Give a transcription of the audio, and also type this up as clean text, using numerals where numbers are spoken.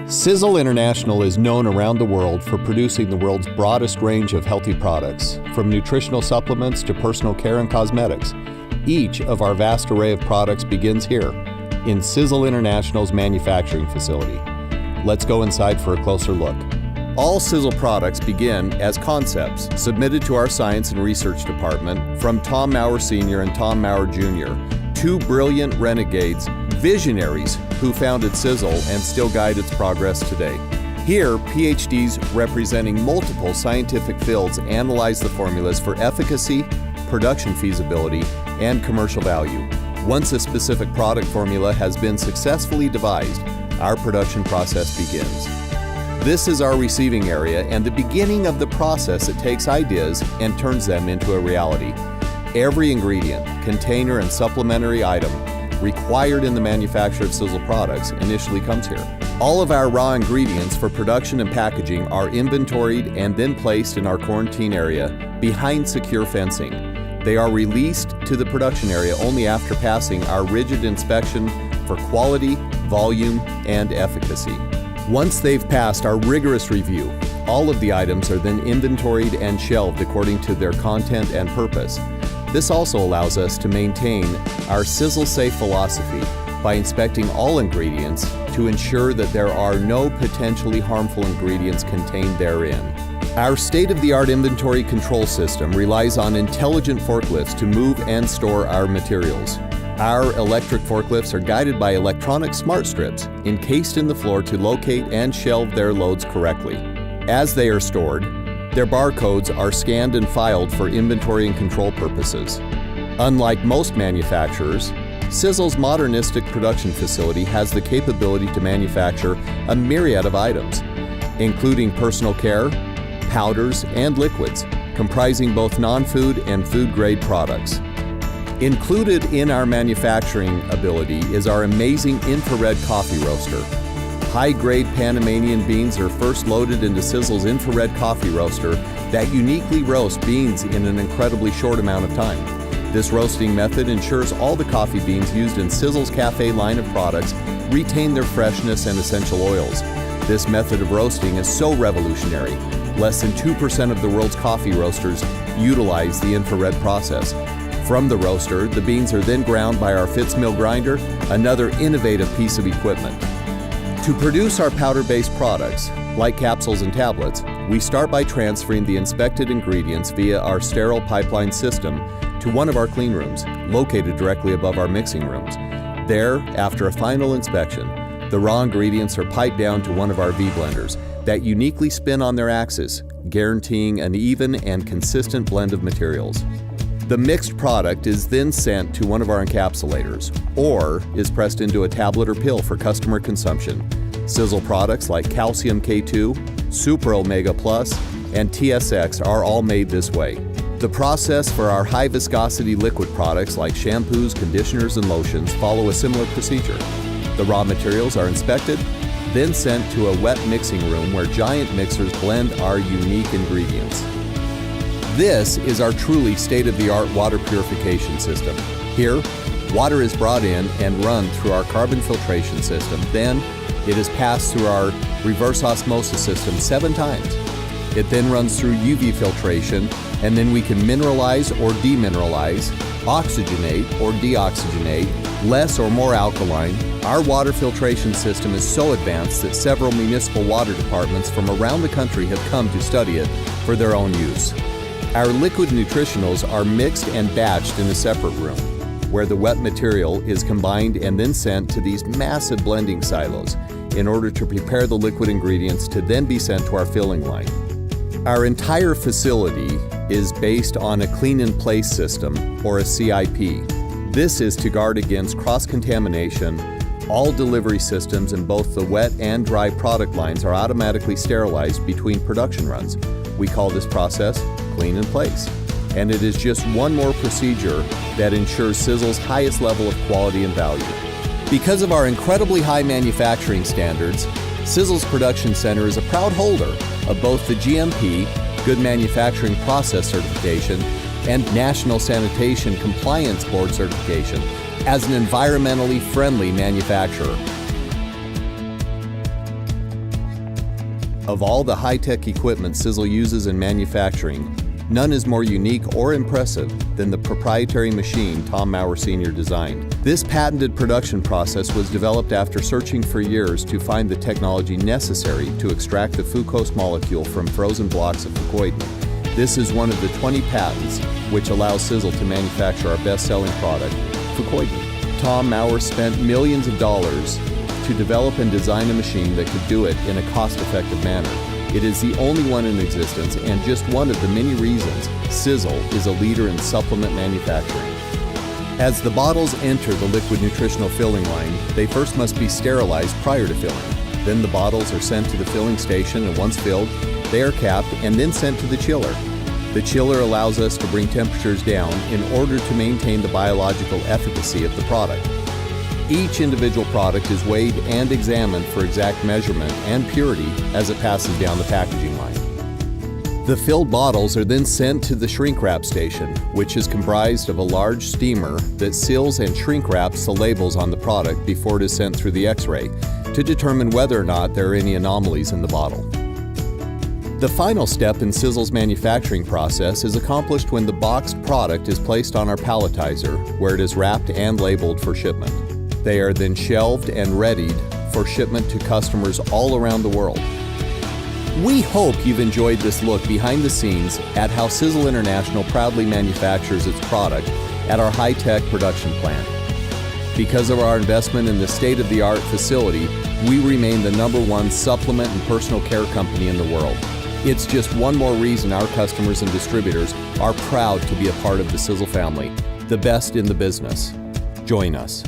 Sisel International is known around the world for producing the world's broadest range of healthy products, from nutritional supplements to personal care and cosmetics. Each of our vast array of products begins here, in Sisel International's manufacturing facility. Let's go inside for a closer look. All Sisel products begin as concepts submitted to our Science and Research Department from Tom Maurer Sr. and Tom Maurer Jr., two brilliant renegades, visionaries who founded Sisel and still guide its progress today. Here, PhDs representing multiple scientific fields analyze the formulas for efficacy, production feasibility, and commercial value. Once a specific product formula has been successfully devised, our production process begins. This is our receiving area and the beginning of the process that takes ideas and turns them into a reality. Every ingredient, container, and supplementary item required in the manufacture of Sisel products initially comes here. All of our raw ingredients for production and packaging are inventoried and then placed in our quarantine area behind secure fencing. They are released to the production area only after passing our rigid inspection for quality, volume, and efficacy. Once they've passed our rigorous review, all of the items are then inventoried and shelved according to their content and purpose. This also allows us to maintain our Sisel Safe philosophy by inspecting all ingredients to ensure that there are no potentially harmful ingredients contained therein. Our state-of-the-art inventory control system relies on intelligent forklifts to move and store our materials. Our electric forklifts are guided by electronic smart strips encased in the floor to locate and shelve their loads correctly. As they are stored, their barcodes are scanned and filed for inventory and control purposes. Unlike most manufacturers, Sisel's modernistic production facility has the capability to manufacture a myriad of items, including personal care, powders, and liquids, comprising both non-food and food-grade products. Included in our manufacturing ability is our amazing infrared coffee roaster. High-grade Panamanian beans are first loaded into Sisel's infrared coffee roaster that uniquely roasts beans in an incredibly short amount of time. This roasting method ensures all the coffee beans used in Sisel's Cafe line of products retain their freshness and essential oils. This method of roasting is so revolutionary. Less than 2% of the world's coffee roasters utilize the infrared process. From the roaster, the beans are then ground by our Fitz mill grinder, another innovative piece of equipment. To produce our powder-based products, like capsules and tablets, we start by transferring the inspected ingredients via our sterile pipeline system to one of our clean rooms, located directly above our mixing rooms. There, after a final inspection, the raw ingredients are piped down to one of our V-blenders that uniquely spin on their axis, guaranteeing an even and consistent blend of materials. The mixed product is then sent to one of our encapsulators, or is pressed into a tablet or pill for customer consumption. Sisel products like Calcium K2, Super Omega Plus, and TSX are all made this way. The process for our high-viscosity liquid products like shampoos, conditioners, and lotions follow a similar procedure. The raw materials are inspected, then sent to a wet mixing room where giant mixers blend our unique ingredients. This is our truly state-of-the-art water purification system. Here, water is brought in and run through our carbon filtration system. Then, it is passed through our reverse osmosis system 7 times. It then runs through UV filtration, and then we can mineralize or demineralize, oxygenate or deoxygenate, less or more alkaline. Our water filtration system is so advanced that several municipal water departments from around the country have come to study it for their own use. Our liquid nutritionals are mixed and batched in a separate room, where the wet material is combined and then sent to these massive blending silos in order to prepare the liquid ingredients to then be sent to our filling line. Our entire facility is based on a clean-in-place system, or a CIP. This is to guard against cross-contamination. All delivery systems in both the wet and dry product lines are automatically sterilized between production runs. We call this process clean in place. And it is just one more procedure that ensures Sisel's highest level of quality and value. Because of our incredibly high manufacturing standards, Sisel's production center is a proud holder of both the GMP, Good Manufacturing Process Certification, and National Sanitation Compliance Board Certification as an environmentally friendly manufacturer. Of all the high-tech equipment Sisel uses in manufacturing, none is more unique or impressive than the proprietary machine Tom Maurer Sr. designed. This patented production process was developed after searching for years to find the technology necessary to extract the fucose molecule from frozen blocks of fucoidan. This is one of the 20 patents which allows Sisel to manufacture our best-selling product, fucoidan. Tom Maurer spent millions of dollars to develop and design a machine that could do it in a cost-effective manner. It is the only one in existence and just one of the many reasons Sisel is a leader in supplement manufacturing. As the bottles enter the liquid nutritional filling line, they first must be sterilized prior to filling. Then the bottles are sent to the filling station, and once filled, they are capped and then sent to the chiller. The chiller allows us to bring temperatures down in order to maintain the biological efficacy of the product. Each individual product is weighed and examined for exact measurement and purity as it passes down the packaging line. The filled bottles are then sent to the shrink wrap station, which is comprised of a large steamer that seals and shrink wraps the labels on the product before it is sent through the X-ray to determine whether or not there are any anomalies in the bottle. The final step in Sisel's manufacturing process is accomplished when the boxed product is placed on our palletizer, where it is wrapped and labeled for shipment. They are then shelved and readied for shipment to customers all around the world. We hope you've enjoyed this look behind the scenes at how Sisel International proudly manufactures its product at our high-tech production plant. Because of our investment in the state-of-the-art facility, we remain the #1 supplement and personal care company in the world. It's just one more reason our customers and distributors are proud to be a part of the Sisel family, the best in the business. Join us.